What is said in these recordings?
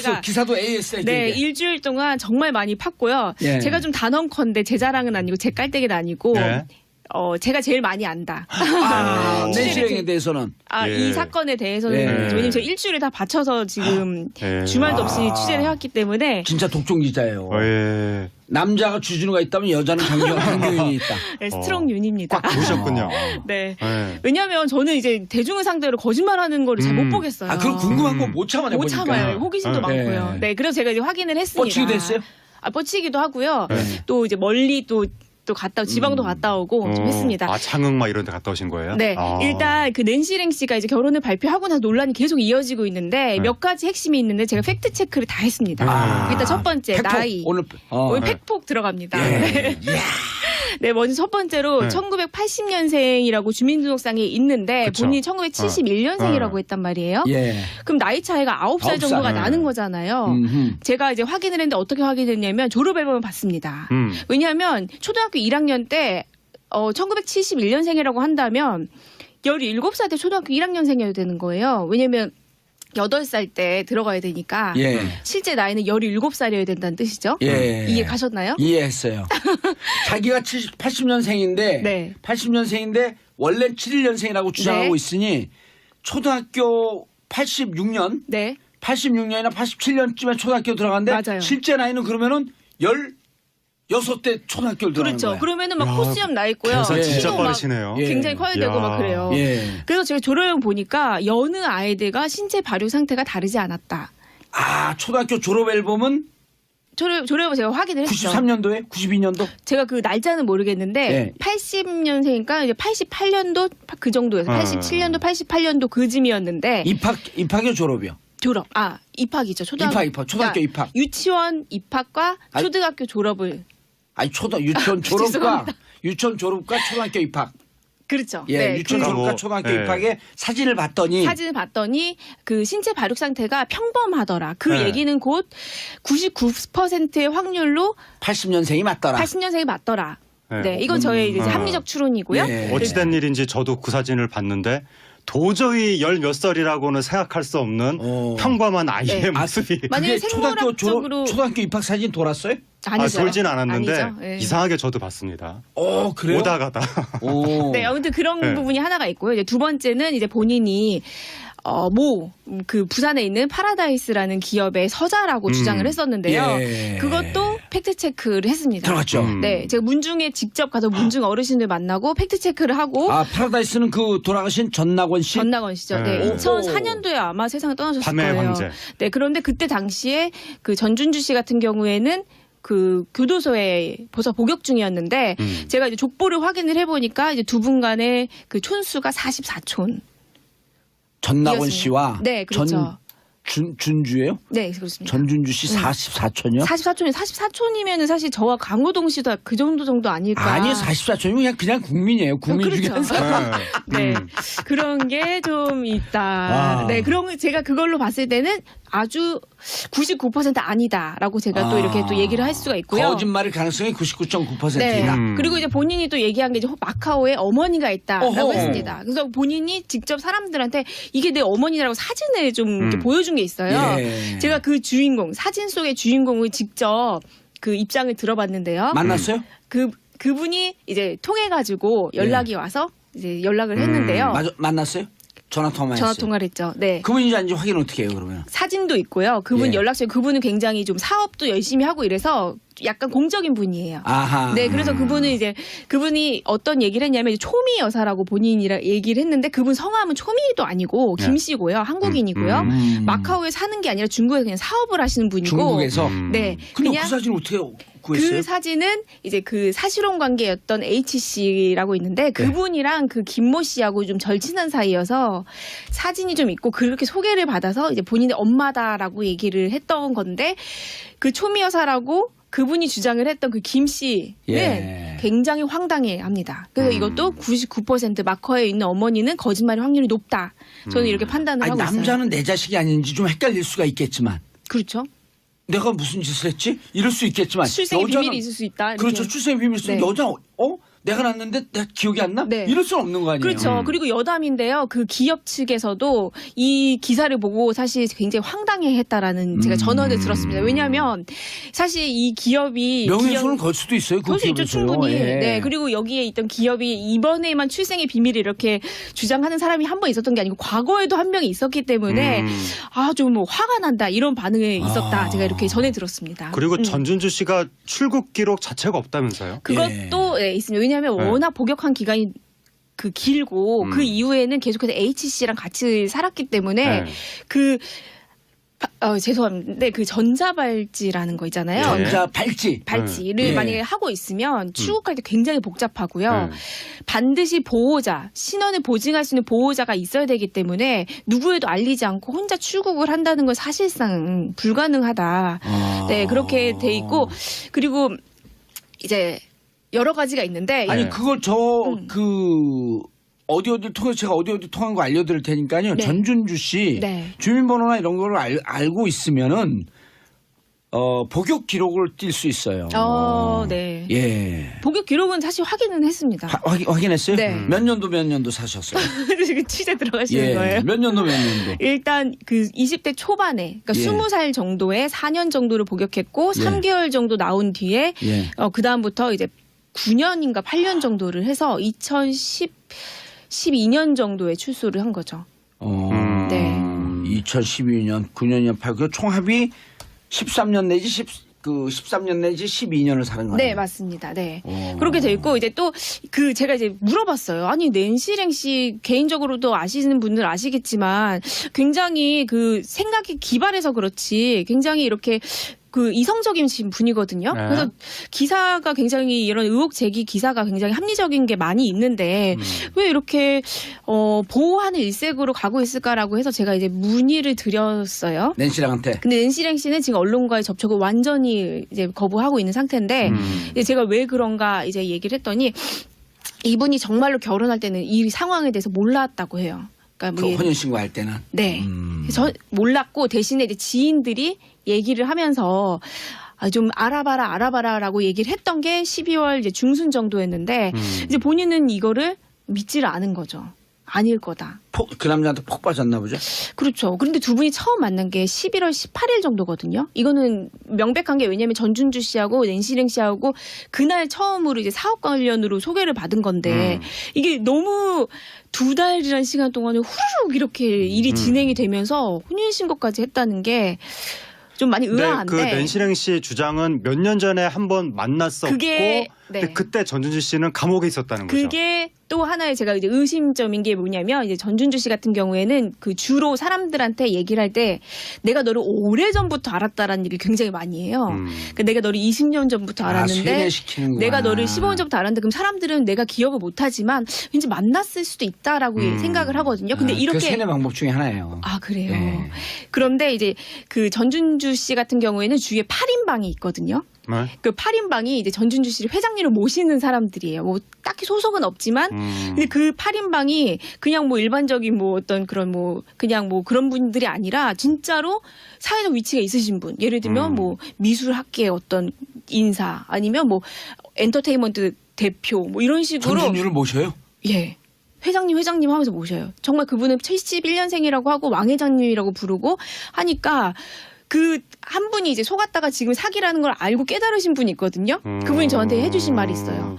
제가 기사도 AS. 네, 일주일 동안 정말 많이 팠고요. 예. 제가 좀 단언컨대 제 자랑은 아니고 제 깔때기는 아니고 네. 제가 제일 많이 안다. 내실행에 대해서는. 예. 이 사건에 대해서는 예. 왜냐면 제가 일주일을 다 바쳐서 지금 예. 주말도 없이 취재를 해왔기 때문에 진짜 독종 기자예요. 예. 남자가 주진우가 있다면 여자는 강경윤이 있다. 네, 스트롱 윤입니다. 꽉 보셨군요. 네. 예. 왜냐하면 저는 이제 대중을 상대로 거짓말하는 거를 잘 못 보겠어요. 그럼 궁금한 거 못 참아내 못 보니까. 참아요. 호기심도 네. 많고요. 네, 그래서 제가 이제 확인을 했습니다. 뻗치기도 했어요? 뻗치기도 하고요. 네. 또 이제 멀리 또 갔다 지방도 갔다 오고 좀 했습니다. 장흥 막 이런 데 갔다 오신 거예요? 네, 일단 그 낸시랭 씨가 이제 결혼을 발표하고 나서 논란이 계속 이어지고 있는데 몇 가지 핵심이 있는데 제가 팩트 체크를 다 했습니다. 일단 첫 번째 팩폭. 나이. 오늘 오늘 팩폭 들어갑니다. 예. 네. 네, 먼저 첫 번째로 1980년생이라고 주민등록상에 있는데 그쵸. 본인이 1971년생이라고 했단 말이에요. 예. 그럼 나이 차이가 9살 정도가 나는 거잖아요. 제가 이제 확인을 했는데 어떻게 확인했냐면 졸업 앨범을 봤습니다. 왜냐하면 초등학교 1학년 때 1971년생이라고 한다면 17살 때 초등학교 1학년생이어야 되는 거예요. 왜냐하면 8살 때 들어가야 되니까 예. 실제 나이는 17살이어야 된다는 뜻이죠. 예. 이해 가셨나요? 이해했어요. 자기가 80년생인데 네. 80년생인데 원래 71년생이라고 주장하고 네. 있으니 초등학교 86년 네. 86년이나 87년쯤에 초등학교 들어갔는데 맞아요. 실제 나이는 그러면은 16대 초등학교를 들어가는 그렇죠. 거야. 그러면은 막 야, 코수염 나 있고요. 계산 진짜 키도 막 빠르시네요. 예. 굉장히 커야 되고 야. 막 그래요. 예. 그래서 제가 졸업을 보니까 여느 아이들과 신체 발육 상태가 다르지 않았다. 아, 초등학교 졸업 앨범은 졸업을 제가 확인을 했죠. 93년도에 92년도? 제가 그 날짜는 모르겠는데 예. 80년생이니까 이제 88년도 그 정도에서 87년도 88년도 그쯤이었는데 입학이요, 졸업이요? 입학이죠. 초등학교 입학, 초등학교 입학. 유치원 입학과 아니, 초등학교 졸업을 아니, 유치원 졸업과 죄송합니다. 유치원 졸업과 초등학교 입학. 그렇죠. 예, 네, 유치원 그 졸업과 뭐, 초등학교 예. 입학의 사진을 봤더니 사진을 봤더니 그 신체 발육 상태가 평범하더라. 그 네. 얘기는 곧 99%의 확률로 80년생이 맞더라. 80년생이 맞더라. 네. 네, 이건 저의 이제 합리적 추론이고요. 예. 어찌된 일인지 저도 그 사진을 봤는데 도저히 열 몇 살이라고는 생각할 수 없는 평범한 아이의 네. 모습이 만약에 그게 초등학교 생물학적으로 초등학교 입학 사진 돌았어요? 아니죠. 돌진 않았는데 아니죠. 네. 이상하게 저도 봤습니다. 그래요? 오다 가다. 오. 네, 아무튼 그런 네. 부분이 하나가 있고요. 이제 두 번째는 이제 본인이 그 부산에 있는 파라다이스라는 기업의 서자라고 주장을 했었는데요. 예. 그것도 팩트 체크를 했습니다. 들어갔죠. 네, 제가 문중에 직접 가서 문중 어르신들 만나고 팩트 체크를 하고 아, 파라다이스는 그 돌아가신 전낙원 씨? 전낙원 씨죠. 네, 네. 2004년도에 아마 세상을 떠나셨을 밤의 거예요. 황제. 네, 그런데 그때 당시에 그 전준주 씨 같은 경우에는 그 교도소에 벌써 복역 중이었는데 제가 이제 족보를 확인을 해보니까 이제 두 분 간의 그 촌수가 44촌. 전낙원 씨와 네, 그렇죠. 준주예요? 네, 그렇습니다. 전준주 씨 44촌이요? 44촌이면 사실 저와 강호동 씨도 그 정도 아닐까. 아니요, 44촌이면 그냥 국민이에요. 국민 중에 한 그렇죠. 사람. 네, 그런 게 좀 있다. 네, 그런 제가 그걸로 봤을 때는 아주 99% 아니다라고 제가 또 이렇게 또 얘기를 할 수가 있고요. 거짓말일 가능성이 99.9%이다. 네. 그리고 이제 본인이 또 얘기한 게 이제 마카오에 어머니가 있다라고 어허. 했습니다. 그래서 본인이 직접 사람들한테 이게 내 어머니라고 사진을 좀 이렇게 보여준 게 있어요. 예. 제가 그 주인공, 사진 속의 주인공을 직접 그 입장을 들어봤는데요. 만났어요? 그분이 이제 통해가지고 연락이 와서 이제 연락을 했는데요. 만났어요? 전화 통화했어요. 전화 통화를 했죠. 네. 그분인지 아닌지 확인 어떻게 해요, 그러면? 사진도 있고요. 그분 예. 연락처 그분은 굉장히 좀 사업도 열심히 하고 이래서 약간 공적인 분이에요. 아하. 네, 그래서 그분이 어떤 얘기를 했냐면 초미 여사라고 본인이라 얘기를 했는데 그분 성함은 초미도 아니고 김씨고요, 한국인이고요. 마카오에 사는 게 아니라 중국에 그냥 사업을 하시는 분이고. 중국에서? 네, 근데 그냥 그 사진을 어떻게 구했어요? 그 사진은 이제 그 사실혼 관계였던 H 씨라고 있는데 그분이랑 그 김모 씨하고 좀 절친한 사이여서 사진이 좀 있고 그렇게 소개를 받아서 이제 본인의 엄마다라고 얘기를 했던 건데 그 초미 여사라고 그분이 주장을 했던 그 김 씨는 굉장히 황당해합니다. 그래서 이것도 99% 마커에 있는 어머니는 거짓말의 확률이 높다. 저는 이렇게 판단을 하고 있어요. 남자는 내 자식이 아닌지 좀 헷갈릴 수가 있겠지만. 그렇죠. 내가 무슨 짓을 했지? 이럴 수 있겠지만. 출생의 비밀이 있을 수 있다. 이렇게. 그렇죠. 출생의 비밀이 있으면 네. 여자 내가 났는데 내가 기억이 안 나? 네. 이럴 수는 없는 거 아니에요? 그렇죠. 그리고 여담인데요. 그 기업 측에서도 이 기사를 보고 사실 굉장히 황당해했다라는 제가 전언을 들었습니다. 왜냐하면 사실 이 기업이 명예훼손을 걸 수도 있어요. 그 그럴 수 있죠, 기업에서요. 충분히. 예. 네, 그리고 여기에 있던 기업이 이번에만 출생의 비밀을 이렇게 주장하는 사람이 한 번 있었던 게 아니고 과거에도 한 명이 있었기 때문에 좀 뭐 화가 난다 이런 반응이 있었다. 제가 이렇게 전해 들었습니다. 그리고 전준주 씨가 출국 기록 자체가 없다면서요? 그것도 있습니다. 왜냐하면 네. 워낙 복역한 기간이 길고 그 이후에는 계속해서 HC랑 같이 살았기 때문에 네. 죄송합니다. 그 전자발찌라는 거 있잖아요. 전자 발찌. 발찌를 예. 만약에 하고 있으면 출국할 때 굉장히 복잡하고요. 네. 반드시 보호자, 신원을 보증할 수 있는 보호자가 있어야 되기 때문에 누구에도 알리지 않고 혼자 출국을 한다는 건 사실상 불가능하다. 네, 그렇게 돼 있고 그리고 이제 여러 가지가 있는데 아니 네. 그걸 어디 통해서 제가 어디 통한 거 알려드릴 테니까요. 네. 전준주 씨 네. 주민번호나 이런 거를 알고 있으면은 복역 기록을 띌 수 있어요. 네. 예. 복역 기록은 사실 확인은 했습니다. 확인했어요? 네. 몇 년도 사셨어요? 지금 취재 들어가시는 거예요? 몇 년도. 일단 그 20대 초반에 그러니까 예. 20살 정도에 4년 정도를 복역했고 예. 3개월 정도 나온 뒤에 예. 그다음부터 이제 9년인가 8년 정도를 해서 2012년 정도에 출소를 한 거죠. 네. 2012년, 9년이면 8개 총합이 13년 내지 13년 내지 12년을 사는 거예요. 네, 맞습니다. 네. 그렇게 돼 있고 이제 또 제가 이제 물어봤어요. 아니 낸시랭 씨 개인적으로도 아시는 분들 아시겠지만 굉장히 생각이 기발해서 그렇지 굉장히 이렇게 이성적인 분이거든요. 네. 그래서 기사가 굉장히 이런 의혹 제기 기사가 굉장히 합리적인 게 많이 있는데 왜 이렇게 보호하는 일색으로 가고 있을까라고 해서 제가 이제 문의를 드렸어요. 낸시랑한테. 근데 낸시랭 씨는 지금 언론과의 접촉을 완전히 이제 거부하고 있는 상태인데 이제 제가 왜 그런가 이제 얘기를 했더니 이분이 정말로 결혼할 때는 이 상황에 대해서 몰랐다고 해요. 그러니까 뭐 혼인신고 할 때는. 네. 저 몰랐고 대신에 이제 지인들이 얘기를 하면서 좀 알아봐라라고 얘기를 했던 게 12월 이제 중순 정도였는데 이제 본인은 이거를 믿지를 않은 거죠. 아닐 거다. 그 남자한테 폭 빠졌나 보죠? 그렇죠. 그런데 두 분이 처음 만난 게 11월 18일 정도거든요. 이거는 명백한 게 왜냐하면 전준주 씨하고 낸시랭 씨하고 그날 처음으로 이제 사업 관련으로 소개를 받은 건데 이게 너무 2달이라는 시간 동안에 후루룩 이렇게 일이 진행이 되면서 혼인신고까지 했다는 게 좀 많이 의아한데. 그 낸시랭 씨 주장은 몇 년 전에 한번 만났었고 그게 근데 그때 전준주 씨는 감옥에 있었다는 거죠. 그게 또 하나의 제가 이제 의심점인 게 뭐냐면 이제 전준주 씨 같은 경우에는 주로 사람들한테 얘기를 할 때 내가 너를 오래전부터 알았다라는 얘기를 굉장히 많이 해요. 그러니까 내가 너를 20년 전부터 알았는데 세뇌시키는구나. 내가 너를 15년 전부터 알았는데 그럼 사람들은 내가 기억을 못하지만 왠지 만났을 수도 있다라고 생각을 하거든요. 근데 이렇게 그 세뇌 방법 중에 하나예요. 아 그래요. 네. 그런데 이제 전준주 씨 같은 경우에는 주위에 8인방이 있거든요. 네? 그 8인방이 이제 전준주 씨를 회장님으로 모시는 사람들이에요. 뭐 딱히 소속은 없지만 근데 그 8인방이 그냥 뭐 일반적인 뭐 어떤 그런 뭐 그냥 뭐 그런 분들이 아니라 진짜로 사회적 위치가 있으신 분. 예를 들면 뭐 미술학계의 어떤 인사 아니면 뭐 엔터테인먼트 대표 뭐 이런 식으로 전준주를 모셔요? 예. 회장님 하면서 모셔요. 정말 그분은 71년생이라고 하고 왕 회장님이라고 부르고 하니까 한 분이 이제 속았다가 지금 사기라는 걸 알고 깨달으신 분이 있거든요. 그분이 저한테 해주신 말이 있어요.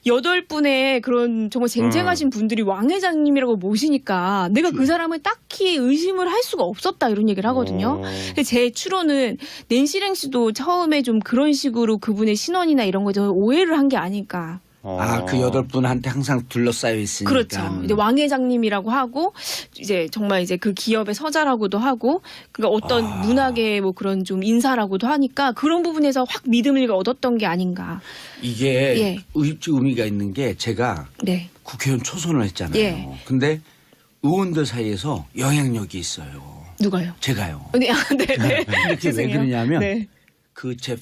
8분의 그런 정말 쟁쟁하신 분들이 왕 회장님이라고 모시니까 내가 그 사람을 딱히 의심을 할 수가 없었다 이런 얘기를 하거든요. 근데 제 추론은 낸시랭 씨도 처음에 좀 그런 식으로 그분의 신원이나 이런 거에 오해를 한 게 아닐까. 그 8분한테 항상 둘러싸여 있으니까. 그렇죠. 이제 왕 회장님이라고 하고 이제 정말 이제 그 기업의 서자라고도 하고 그러니까 어떤 문학의 뭐 그런 좀 인사라고도 하니까 그런 부분에서 확 믿음을 얻었던 게 아닌가. 이게 의미가 있는 게 제가 네. 국회의원 초선을 했잖아요. 예. 근데 의원들 사이에서 영향력이 있어요. 누가요? 제가요. 네, 네. 이게 왜 그러냐면 네. 제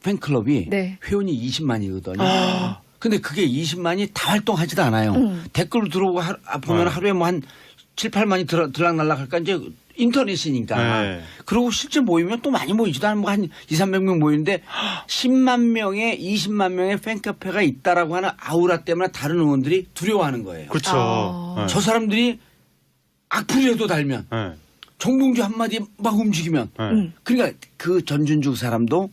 팬클럽이 네. 회원이 20만이거든요. 근데 그게 20만이 다 활동하지도 않아요. 댓글 들어오고 보면 하루에 뭐 한 7, 8만이 들락날락 할까 이제 인터넷이니까. 네. 그리고 실제 모이면 또 많이 모이지도 않은 뭐한 200~300명 모이는데 10만 명에 20만 명의 팬카페가 있다라고 하는 아우라 때문에 다른 의원들이 두려워하는 거예요. 그렇죠. 아. 저 사람들이 악플이라도 달면 네. 정봉주 한마디 막 움직이면 네. 그러니까 그 전준주 사람도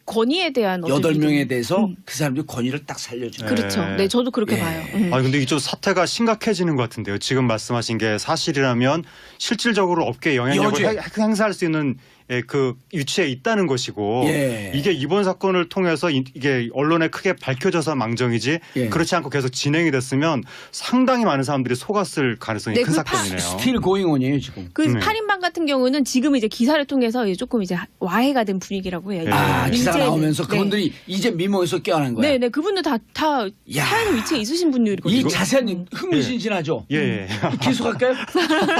권위에 대한 8명에 대해서 그 사람들이 권위를 딱 살려줘요. 그렇죠. 네, 저도 그렇게 예. 봐요. 아니 근데 이쪽 사태가 심각해지는 것 같은데요. 지금 말씀하신 게 사실이라면 실질적으로 업계에 영향력을 여죄. 행사할 수 있는 그 위치에 있다는 것이고 예. 이게 이번 사건을 통해서 이게 언론에 크게 밝혀져서 망정이지 예. 그렇지 않고 계속 진행이 됐으면 상당히 많은 사람들이 속았을 가능성이 네, 큰 그 사건이네요. 스틸 고잉온이에요 지금. 그 네. 8인방 같은 경우는 지금 이제 기사를 통해서 이제 조금 이제 와해가 된 분위기라고 해요. 아 네. 기사가 이제는. 나오면서 네. 그분들이 이제 미모에서 깨어난 거야. 네, 네, 그분들 다 야. 사회적 위치에 있으신 분들이거든요. 이 자세한 흥미진진하죠. 예. 계속할까요?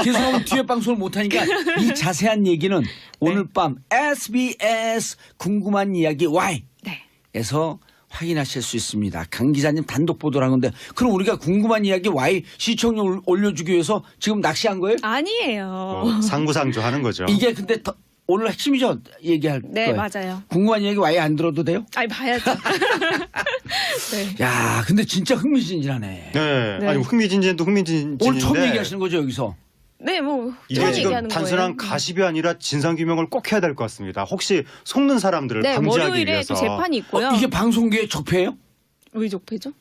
계속하면 뒤에 방송을 못하니까 이 자세한 얘기는 오늘 밤 SBS 궁금한 이야기 Y에서 네. 확인하실 수 있습니다. 강 기자님 단독 보도를 한 건데 그럼 우리가 궁금한 이야기 Y 시청률 올려주기 위해서 지금 낚시한 거예요? 아니에요. 상부상조 하는 거죠. 이게 근데 오늘 핵심이죠? 얘기할 네, 거예요. 맞아요. 궁금한 이야기 Y 안 들어도 돼요? 아니 봐야죠. 네. 야 근데 진짜 흥미진진하네. 네. 네. 아니 흥미진진도 흥미진진인데 오늘 처음 얘기하시는 거죠 여기서? 네, 뭐 이게 처음 지금 얘기하는 단순한 거예요. 가십이 아니라 진상규명을 꼭 해야 될 것 같습니다. 혹시 속는 사람들을 네, 방지하기 월요일에 위해서 또 재판이 있고요. 이게 방송계의 적폐예요? 왜 적폐죠?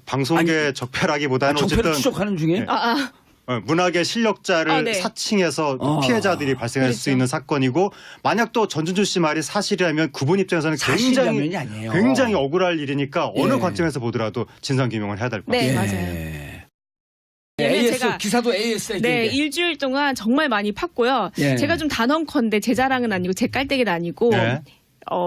방송계 적폐라기보다는 적폐를 어쨌든 추적하는 중에? 네. 아, 문학의 실력자를 네. 사칭해서 아. 피해자들이 발생할 수 그렇죠. 있는 사건이고 만약 또 전준주 씨 말이 사실이라면 그분 입장에서는 사실이라면이 아니에요. 굉장히 억울할 일이니까 어느 예. 네, 관점에서 보더라도 진상규명을 해야 될 것 같아요. 맞아요. AS 예, 제가- 기사도 AS 네, 일주일 동안 정말 많이 팠고요. 예. 제가 좀 단언컨대 제 자랑은 아니고 제 깔때기는 아니고 네.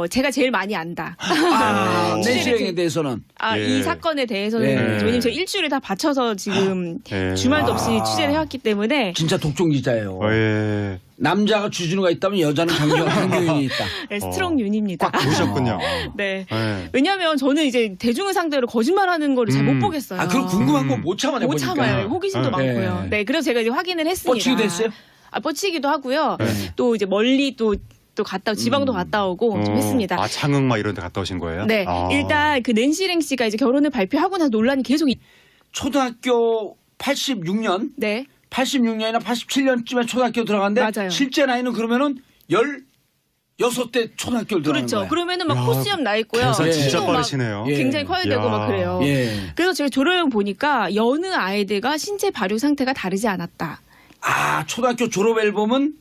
제가 제일 많이 안다. 아, 오. 내실행에 대해서는 예. 이 사건에 대해서는 예. 왜냐면 제가 일주일에 다 바쳐서 지금 예. 주말도 없이 아. 취재를 해왔기 때문에 진짜 독종 기자예요. 예. 남자가 주진우가 있다면 여자는 강경윤이 있다. 네, 스트롱 윤입니다. 꽉 보셨군요. 네. 예. 왜냐하면 저는 이제 대중을 상대로 거짓말하는 거를 잘 못 보겠어요. 아, 그럼 궁금한 거 못 참아내 못 보니까. 참아요. 호기심도 네. 많고요. 네, 그래서 제가 이제 확인을 했습니다. 뻗치기도 했어요? 아, 뻗치기도 하고요. 네. 또 이제 멀리 또 갔다 지방도 갔다 오고 좀 했습니다. 아 창흥 막 이런 데 갔다 오신 거예요? 네, 아. 일단 그 낸시랭 씨가 이제 결혼을 발표하고 나서 논란이 계속 초등학교 86년, 네. 86년이나 87년쯤에 초등학교 들어갔는데 맞아요. 실제 나이는 그러면은 16대 초등학교를 들어가는 그렇죠. 거예요. 그러면은 막 야, 코수염 나 있고요. 계산 진짜 키도 막 빠르시네요. 예. 굉장히 커야 되고 야. 막 그래요. 예. 그래서 제가 조례형 보니까 여느 아이들과 신체 발육 상태가 다르지 않았다. 아, 초등학교 졸업 앨범은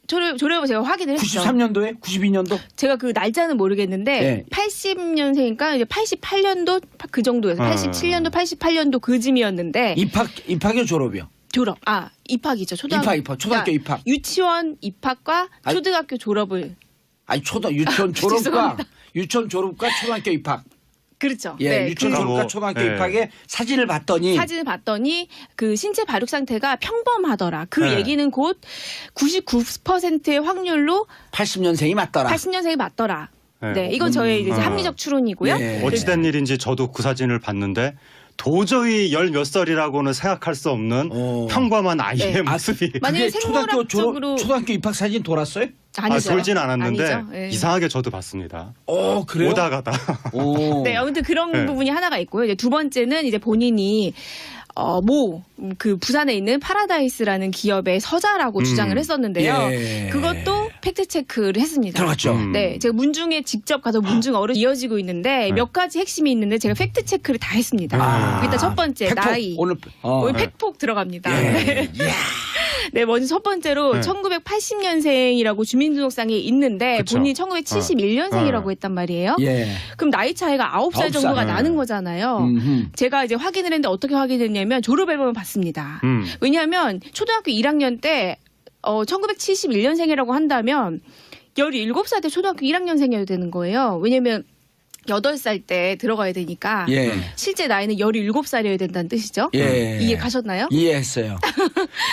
조례형 제가 확인을 했죠. 93년도에? 92년도? 제가 그 날짜는 모르겠는데 예. 80년생이니까 이제 88년도 그 정도에서 아. 87년도 88년도 그쯤이었는데 입학이요, 졸업이요? 졸업 입학이죠. 초등학교 입학, 초등학교 그러니까 입학. 유치원 입학과 아니, 초등학교 졸업을 아니, 유치원 졸업과, 죄송합니다. 유치원 졸업과 초등학교 입학. 그렇죠. 예, 네, 유치원 그 졸업과 뭐, 초등학교 예. 입학의 사진을 봤더니 사진을 봤더니 그 신체 발육 상태가 평범하더라. 그 네. 얘기는 곧 99%의 확률로 80년생이 맞더라. 80년생이 맞더라. 네. 네, 이건 저의 이제 아. 합리적 추론이고요. 예. 어찌된 일인지 저도 그 사진을 봤는데 도저히 열 몇 살이라고는 생각할 수 없는 평범한 아이의 네. 모습이 만약에 그게 초등학교 생물학적으로 초등학교 입학 사진 돌았어요? 아니죠. 돌진 않았는데 아니죠. 예. 이상하게 저도 봤습니다. 그래요? 오다 가다. 오. 네, 아무튼 그런 네. 부분이 하나가 있고요. 이제 두 번째는 이제 본인이 그 부산에 있는 파라다이스라는 기업의 서자라고 주장을 했었는데요. 예. 그것도 팩트 체크를 했습니다. 들어갔죠. 네, 제가 문중에 직접 가서 문중 어른 이어지고 있는데 몇 가지 핵심이 있는데 제가 팩트 체크를 다 했습니다. 아. 일단 첫 번째 팩폭, 나이. 오늘 오늘 네. 팩폭 들어갑니다. 예. 네. 예. 네, 먼저 첫 번째로 네. 1980년생이라고 주민등록상에 있는데 그쵸. 본인이 1971년생이라고 네. 했단 말이에요. 예. 그럼 나이 차이가 9살 9살. 정도가 네. 나는 거잖아요. 음흠. 제가 이제 확인을 했는데 어떻게 확인했냐면 졸업 앨범을 봤습니다. 왜냐하면 초등학교 1학년 때 1971년생이라고 한다면 17살 때 초등학교 1학년생이어야 되는 거예요. 왜냐하면 8살 때 들어가야 되니까 예. 실제 나이는 17살이어야 된다는 뜻이죠. 예. 이해 가셨나요? 이해했어요.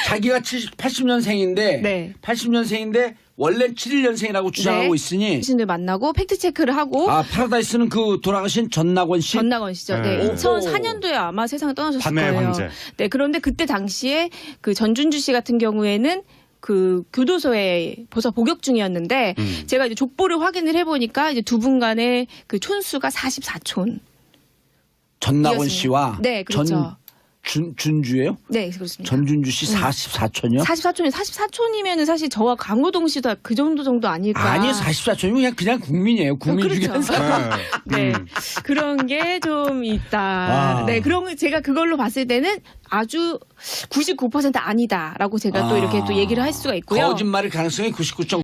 자기가 80년생인데 네. 80년생인데 원래 71년생이라고 주장하고 네. 있으니 신을 만나고 팩트 체크를 하고 파라다이스는 그 돌아가신 전낙원 씨. 전낙원 씨죠. 네. 네. 2004년도에 아마 세상을 떠나셨을 밤의 거예요. 황제. 네. 그런데 그때 당시에 그 전준주 씨 같은 경우에는 그 교도소에 벌써 복역 중이었는데 제가 이제 족보를 확인을 해보니까 이제 두 분 간의 그 촌수가 44촌. 전낙원 씨와 네, 그렇죠. 준주예요? 네, 그렇습니다. 전준주 씨 44촌이요? 44촌이면은 사실 저와 강호동 씨도 그 정도 아닐까. 아니요, 44촌이면 그냥 국민이에요. 국민 중에 한 그렇죠. 사람. 네. 그런 게 좀 있다. 아. 네. 그런 거 제가 그걸로 봤을 때는 아주 99% 아니다라고 제가 또 이렇게 또 얘기를 할 수가 있고요. 거짓말일 가능성이 99.